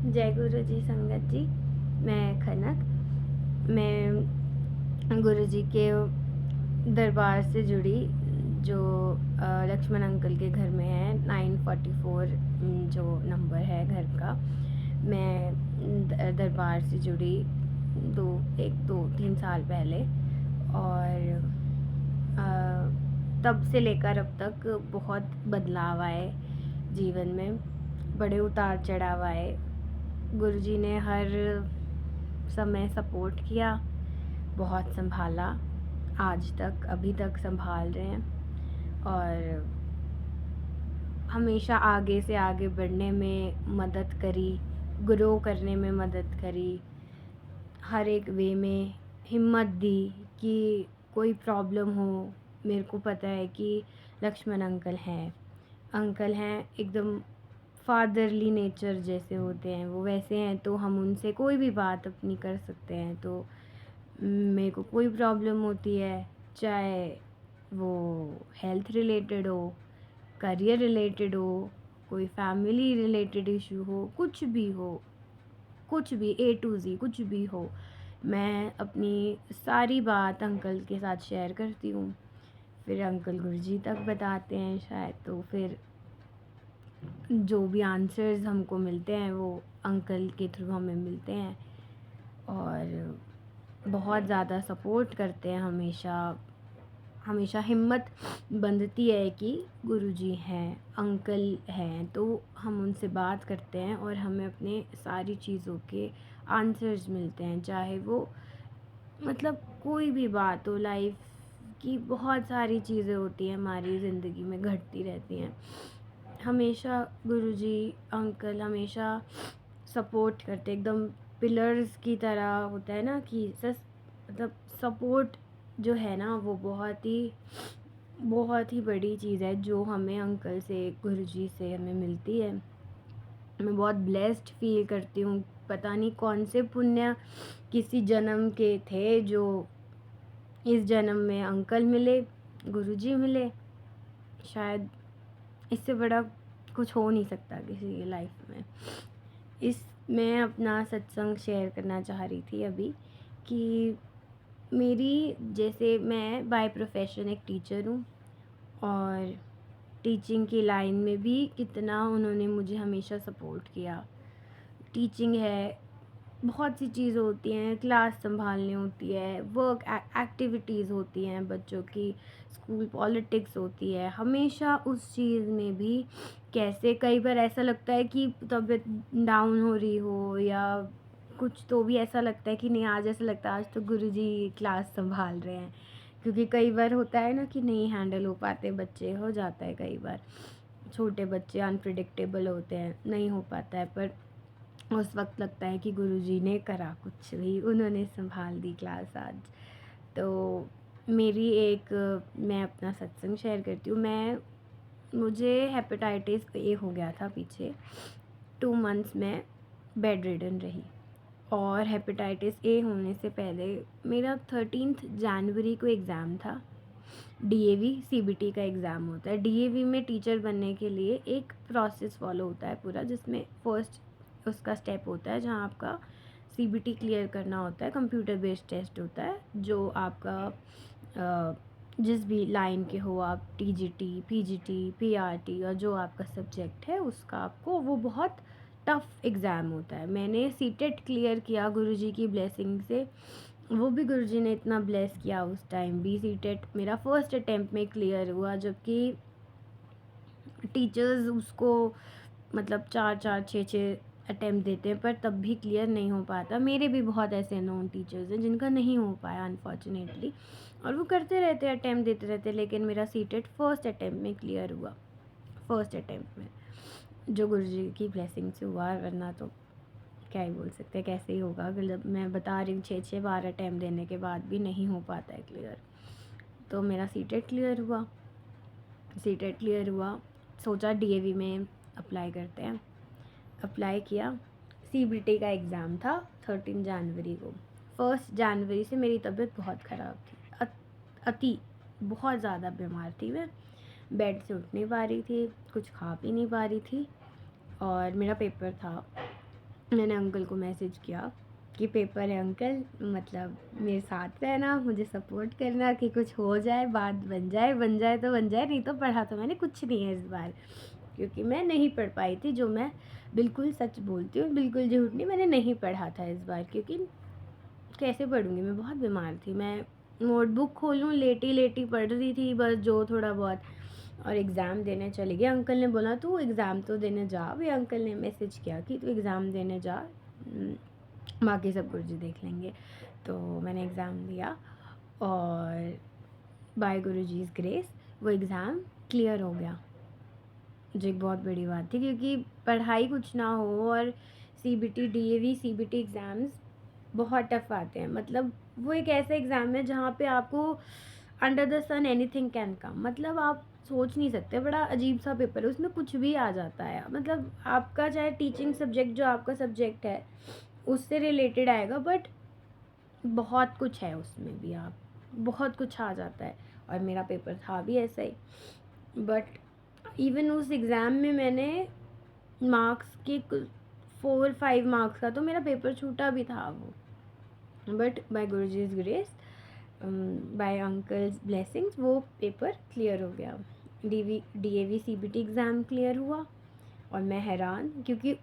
जय गुरु जी संगत जी। मैं खनक। मैं गुरु जी के दरबार से जुड़ी, जो लक्ष्मण अंकल के घर में है 944 जो नंबर है घर का। मैं दरबार से जुड़ी 2 3 साल पहले, और तब से लेकर अब तक बहुत बदलाव आए जीवन में, बड़े उतार चढ़ाव आए। गुरुजी ने हर समय सपोर्ट किया, बहुत संभाला, आज तक अभी तक संभाल रहे हैं, और हमेशा आगे से आगे बढ़ने में मदद करी, ग्रो करने में मदद करी, हर एक वे में हिम्मत दी कि कोई प्रॉब्लम हो। मेरे को पता है कि लक्ष्मण अंकल हैं एकदम फादरली नेचर जैसे होते हैं, वो वैसे हैं, तो हम उनसे कोई भी बात अपनी कर सकते हैं। तो मेरे को कोई प्रॉब्लम होती है, चाहे वो हेल्थ रिलेटेड हो, करियर रिलेटेड हो, कोई फैमिली रिलेटेड इशू हो, कुछ भी हो, कुछ भी A to Z कुछ भी हो, मैं अपनी सारी बात अंकल के साथ शेयर करती हूँ। फिर अंकल गुरुजी तक बताते हैं शायद, तो फिर जो भी आंसर्स हमको मिलते हैं वो अंकल के थ्रू हमें मिलते हैं, और बहुत ज़्यादा सपोर्ट करते हैं। हमेशा हिम्मत बंधती है कि गुरुजी हैं, अंकल हैं, तो हम उनसे बात करते हैं और हमें अपने सारी चीज़ों के आंसर्स मिलते हैं। चाहे वो मतलब कोई भी बात हो, लाइफ की बहुत सारी चीज़ें होती हैं हमारी ज़िंदगी में, घटती रहती हैं। हमेशा गुरुजी अंकल हमेशा सपोर्ट करते, एकदम पिलर्स की तरह होता है ना, कि मतलब सपोर्ट जो है ना, वो बहुत ही बड़ी चीज़ है जो हमें अंकल से, गुरुजी से हमें मिलती है। मैं बहुत ब्लेस्ड फील करती हूँ। पता नहीं कौन से पुण्य किसी जन्म के थे जो इस जन्म में अंकल मिले, गुरुजी मिले। शायद इससे बड़ा कुछ हो नहीं सकता किसी की लाइफ में। मैं अपना सत्संग शेयर करना चाह रही थी अभी, कि मेरी, जैसे मैं बाय प्रोफेशन एक टीचर हूँ, और टीचिंग की लाइन में भी कितना उन्होंने मुझे हमेशा सपोर्ट किया। टीचिंग है, बहुत सी चीज़ें होती हैं, क्लास संभालनी होती है, वर्क एक्टिविटीज़ होती हैं बच्चों की, स्कूल पॉलिटिक्स होती है, हमेशा उस चीज़ में भी कैसे कई बार ऐसा लगता है कि तबीयत डाउन हो रही हो या कुछ, तो भी ऐसा लगता है कि नहीं, आज ऐसा लगता है आज तो गुरुजी क्लास संभाल रहे हैं। क्योंकि कई बार होता है ना कि नहीं हैंडल हो पाते बच्चे, हो जाता है कई बार, छोटे बच्चे अनप्रिडिक्टेबल होते हैं, नहीं हो पाता है, पर उस वक्त लगता है कि गुरुजी ने करा कुछ भी, उन्होंने संभाल दी क्लास आज। तो मैं अपना सत्संग शेयर करती हूँ। मुझे हेपेटाइटिस A हो गया था पीछे, 2 मंथ्स में बेड रिडन रही, और हेपेटाइटिस A होने से पहले मेरा 13 जनवरी को एग्ज़ाम था। DAV CBT का एग्ज़ाम होता है। DAV में टीचर बनने के लिए एक प्रोसेस फॉलो होता है पूरा, जिसमें फर्स्ट उसका स्टेप होता है जहाँ आपका CBT क्लियर करना होता है, कंप्यूटर बेस्ड टेस्ट होता है, जो आपका जिस भी लाइन के हो आप, TGT, PGT, PRT, और जो आपका सब्जेक्ट है उसका आपको, वो बहुत टफ़ एग्ज़ाम होता है। मैंने CTET क्लियर किया गुरुजी की ब्लेसिंग से, वो भी गुरुजी ने इतना ब्लेस किया, उस टाइम भी CTET मेरा फर्स्ट अटेम्प्ट में क्लियर हुआ, जबकि टीचर्स उसको मतलब 4-4 6-6 अटेम्प्ट देते हैं, पर तब भी क्लियर नहीं हो पाता। मेरे भी बहुत ऐसे नॉन टीचर्स हैं जिनका नहीं हो पाया अनफॉर्चुनेटली, और वो करते रहते हैं, अटेम्प्ट देते रहते हैं, लेकिन मेरा CTET फर्स्ट अटेम्प्ट में क्लियर हुआ, फर्स्ट अटेम्प्ट में, जो गुरुजी की ब्लेसिंग से हुआ, वरना तो क्या ही बोल सकते हैं, कैसे ही होगा। अगर जब मैं बता रही हूँ 6-6 बार अटेम्प्ट देने के बाद भी नहीं हो पाता है क्लियर, तो मेरा CTET क्लियर हुआ। सोचा DAV में अप्लाई करते हैं, अप्लाई किया। CBT का एग्ज़ाम था 13 जनवरी को। 1 जनवरी से मेरी तबीयत बहुत ख़राब थी, अति बहुत ज़्यादा बीमार थी मैं, बेड से उठ नहीं पा रही थी, कुछ खा पी नहीं पा रही थी, और मेरा पेपर था मैंने अंकल को मैसेज किया कि पेपर है अंकल, मतलब मेरे साथ रहना, मुझे सपोर्ट करना कि कुछ हो जाए, बात बन जाए, बन जाए तो बन जाए, नहीं तो पढ़ा तो मैंने कुछ नहीं है इस बार, क्योंकि मैं नहीं पढ़ पाई थी। जो मैं बिल्कुल सच बोलती हूँ, बिल्कुल झूठ नहीं, मैंने नहीं पढ़ा था इस बार, क्योंकि कैसे पढ़ूँगी, मैं बहुत बीमार थी। मैं नोटबुक खोलूँ, लेटी लेटी पढ़ रही थी बस जो थोड़ा बहुत, और एग्ज़ाम देने चली गई। अंकल ने बोला तू एग्ज़ाम तो देने जा, अभी अंकल ने मैसेज किया कि तू एग्ज़ाम देने जा, बाकी सब गुरुजी देख लेंगे। तो मैंने एग्ज़ाम दिया और बाय गुरुजीज़ ग्रेस वो एग्ज़ाम क्लियर हो गया, जो एक बहुत बड़ी बात थी, क्योंकि पढ़ाई कुछ ना हो और सीबीटी, डीएवी, सीबीटी एग्ज़ाम्स बहुत टफ़ आते हैं। मतलब वो एक ऐसा एग्ज़ाम है जहाँ पे आपको under the sun anything can come, मतलब आप सोच नहीं सकते, बड़ा अजीब सा पेपर है, उसमें कुछ भी आ जाता है। मतलब आपका चाहे टीचिंग सब्जेक्ट जो आपका सब्जेक्ट है उससे रिलेटेड आएगा, बट बहुत कुछ है उसमें भी, आप बहुत कुछ आ जाता है, और मेरा पेपर था भी ऐसा ही। बट इवन उस एग्ज़ाम में मैंने मार्क्स के 4-5 मार्क्स का तो मेरा पेपर छूटा भी था वो, बट बाय गुरुजीज़ ग्रेस, बाय अंकल्स ब्लेसिंग्स वो पेपर क्लियर हो गया। डीएवी सीबीटी एग्ज़ाम क्लियर हुआ और मैं हैरान, क्योंकि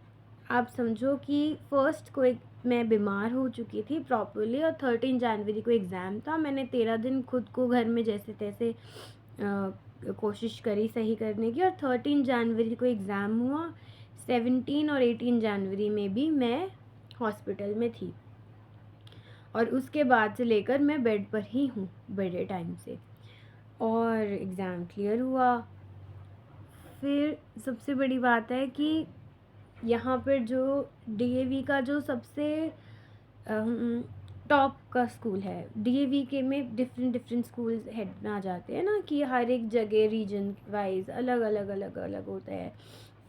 आप समझो कि फर्स्ट को एक मैं बीमार हो चुकी थी प्रॉपरली, और 13 जनवरी को एग्ज़ाम था। मैंने 13 दिन खुद को घर में जैसे तैसे कोशिश करी सही करने की, और 13 जनवरी को एग्ज़ाम हुआ। 17 और 18 जनवरी में भी मैं हॉस्पिटल में थी, और उसके बाद से लेकर मैं बेड पर ही हूँ बड़े टाइम से, और एग्ज़ाम क्लियर हुआ। फिर सबसे बड़ी बात है कि यहाँ पर जो डीएवी का जो सबसे टॉप का स्कूल है, डीएवी के में डिफरेंट डिफरेंट स्कूल्स हेड में आ जाते हैं ना, कि हर एक जगह रीजन वाइज अलग अलग अलग अलग होता है।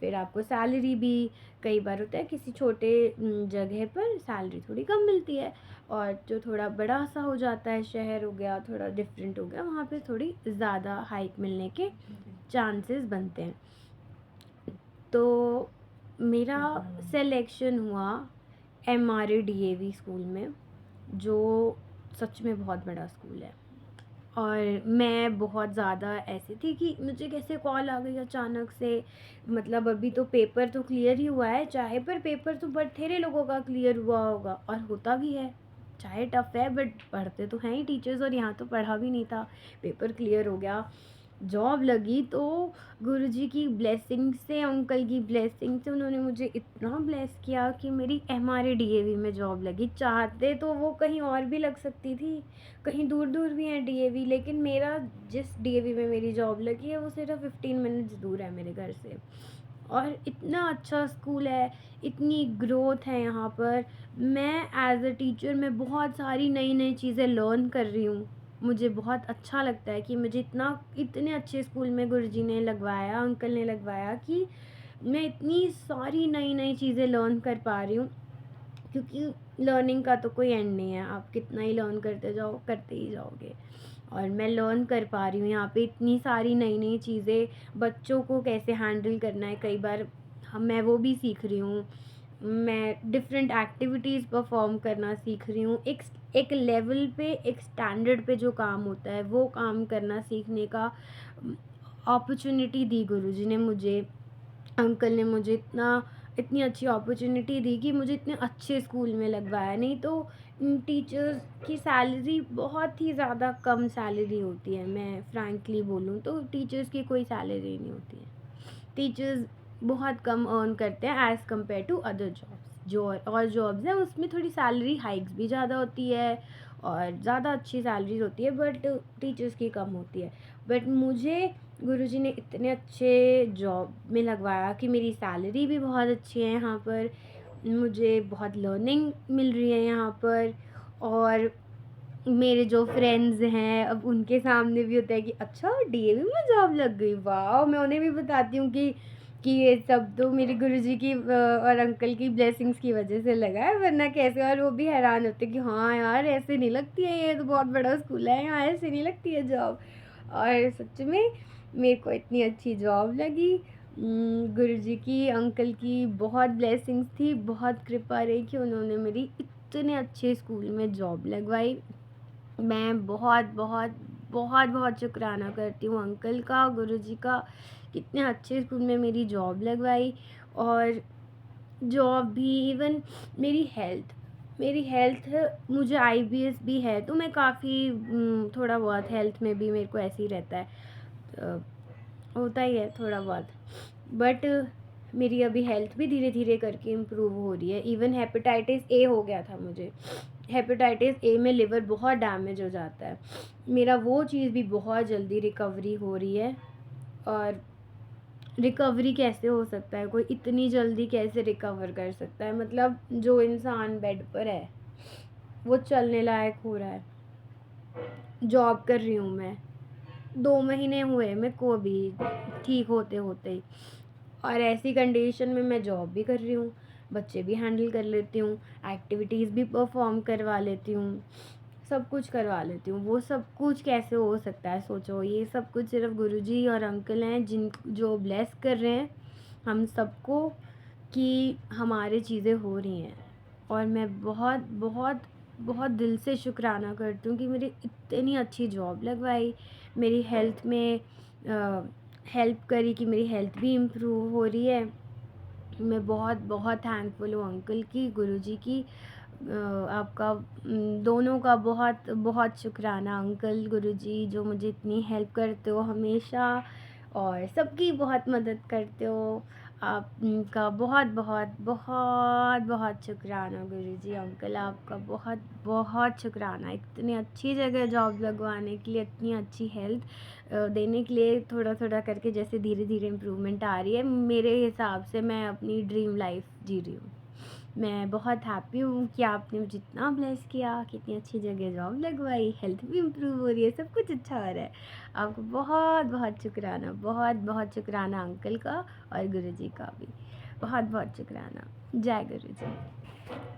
फिर आपको सैलरी भी कई बार होता है किसी छोटे जगह पर सैलरी थोड़ी कम मिलती है, और जो थोड़ा बड़ा सा हो जाता है, शहर हो गया, थोड़ा डिफरेंट हो गया, वहाँ पे थोड़ी ज़्यादा हाइक मिलने के चांसेस बनते हैं। तो मेरा सिलेक्शन हुआ MRA स्कूल में, जो सच में बहुत बड़ा स्कूल है। और मैं बहुत ज़्यादा ऐसी थी कि मुझे कैसे कॉल आ गई अचानक से, मतलब अभी तो पेपर तो क्लियर ही हुआ है, चाहे पर पेपर तो बथेरे लोगों का क्लियर हुआ होगा, और होता भी है, चाहे टफ़ है बट पढ़ते तो हैं ही टीचर्स, और यहाँ तो पढ़ा भी नहीं था, पेपर क्लियर हो गया, जॉब लगी। तो गुरुजी की ब्लेसिंग से, अंकल की ब्लेसिंग से, उन्होंने मुझे इतना ब्लेस किया कि मेरी MRA में जॉब लगी। चाहते तो वो कहीं और भी लग सकती थी, कहीं दूर दूर भी है डीएवी, लेकिन मेरा जिस डीएवी में मेरी जॉब लगी है वो सिर्फ 15 मिनट्स दूर है मेरे घर से, और इतना अच्छा स्कूल है, इतनी ग्रोथ है यहाँ पर। मैं एज अ टीचर मैं बहुत सारी नई नई चीज़ें लर्न कर रही हूँ। मुझे बहुत अच्छा लगता है कि मुझे इतने अच्छे स्कूल में गुरुजी ने लगवाया, अंकल ने लगवाया, कि मैं इतनी सारी नई नई चीज़ें लर्न कर पा रही हूँ, क्योंकि लर्निंग का तो कोई एंड नहीं है, आप कितना ही लर्न करते जाओ, करते ही जाओगे। और मैं लर्न कर पा रही हूँ यहाँ पे इतनी सारी नई नई चीज़ें, बच्चों को कैसे हैंडल करना है, कई बार मैं वो भी सीख रही हूँ। मैं डिफरेंट एक्टिविटीज़ परफॉर्म करना सीख रही हूँ, एक लेवल पे, एक स्टैंडर्ड पे जो काम होता है वो काम करना सीखने का अपॉर्चुनिटी दी गुरुजी ने मुझे। अंकल ने मुझे इतनी अच्छी अपॉर्चुनिटी दी कि मुझे इतने अच्छे स्कूल में लगवाया, नहीं तो टीचर्स की सैलरी बहुत ही ज़्यादा कम सैलरी होती है। मैं फ्रैंकली बोलूँ तो टीचर्स की कोई सैलरी नहीं होती है, टीचर्स बहुत कम अर्न करते हैं as compare to other jobs. जो और जॉब्स हैं उसमें थोड़ी सैलरी हाइक्स भी ज़्यादा होती है और ज़्यादा अच्छी सैलरीज होती है, बट टीचर्स की कम होती है। बट मुझे गुरुजी ने इतने अच्छे जॉब में लगवाया कि मेरी सैलरी भी बहुत अच्छी है यहाँ पर, मुझे बहुत लर्निंग मिल रही है यहाँ पर, और मेरे जो फ्रेंड्स हैं अब उनके सामने भी होता है कि अच्छा डीएवी में जॉब लग गई, वाह। मैं उन्हें भी बताती हूँ कि ये सब तो मेरे गुरुजी की और अंकल की ब्लेसिंग्स की वजह से लगा है, वरना कैसे। और वो भी हैरान होते कि हाँ यार ऐसे नहीं लगती है, ये तो बहुत बड़ा स्कूल है, यहाँ ऐसे नहीं लगती है जॉब। और सच में मेरे को इतनी अच्छी जॉब लगी, गुरुजी की, अंकल की बहुत ब्लेसिंग्स थी, बहुत कृपा रही कि उन्होंने मेरी इतने अच्छे स्कूल में जॉब लगवाई। मैं बहुत बहुत बहुत बहुत शुक्राना करती हूँ अंकल का, गुरुजी का, कितने अच्छे स्कूल में मेरी जॉब लगवाई। और जॉब भी, इवन मेरी हेल्थ, मुझे आईबीएस भी है, तो मैं काफ़ी थोड़ा बहुत हेल्थ में भी मेरे को ऐसे ही रहता है, अ, होता ही है थोड़ा बहुत। बट मेरी अभी हेल्थ भी धीरे धीरे करके इम्प्रूव हो रही है। इवन हेपेटाइटिस ए हो गया था मुझे। हेपेटाइटिस ए में लिवर बहुत डैमेज हो जाता है, मेरा वो चीज़ भी बहुत जल्दी रिकवरी हो रही है। और रिकवरी कैसे हो सकता है, कोई इतनी जल्दी कैसे रिकवर कर सकता है, मतलब जो इंसान बेड पर है वो चलने लायक हो रहा है। जॉब कर रही हूँ मैं, 2 महीने हुए मेरे को अभी ठीक होते होते ही, और ऐसी कंडीशन में मैं जॉब भी कर रही हूँ, बच्चे भी हैंडल कर लेती हूँ, एक्टिविटीज़ भी परफॉर्म करवा लेती हूँ, सब कुछ करवा लेती हूँ। वो सब कुछ कैसे हो सकता है सोचो, ये सब कुछ सिर्फ गुरुजी और अंकल हैं जिन जो ब्लेस कर रहे हैं हम सबको कि हमारी चीज़ें हो रही हैं। और मैं बहुत बहुत बहुत दिल से शुक्राना करती हूँ कि मेरी इतनी अच्छी जॉब लगवाई, मेरी हेल्थ में हेल्प करी कि मेरी हेल्थ भी इम्प्रूव हो रही है। मैं बहुत बहुत थैंकफुल हूँ अंकल की, गुरुजी की, आपका दोनों का बहुत बहुत शुक्राना अंकल, गुरुजी, जो मुझे इतनी हेल्प करते हो हमेशा और सबकी बहुत मदद करते हो। आपका बहुत बहुत बहुत बहुत शुक्राना गुरुजी, अंकल, आपका बहुत बहुत शुक्राना इतनी अच्छी जगह जॉब लगवाने के लिए, इतनी अच्छी हेल्थ देने के लिए। थोड़ा थोड़ा करके जैसे धीरे धीरे इम्प्रूवमेंट आ रही है, मेरे हिसाब से मैं अपनी ड्रीम लाइफ जी रही हूँ। मैं बहुत हैप्पी हूँ कि आपने मुझे इतना ब्लेस किया, कितनी अच्छी जगह जॉब लगवाई, हेल्थ भी इम्प्रूव हो रही है, सब कुछ अच्छा हो रहा है। आपको बहुत बहुत शुक्राना, बहुत बहुत शुक्राना अंकल का और गुरुजी का भी, बहुत बहुत शुक्राना। जय गुरुजी।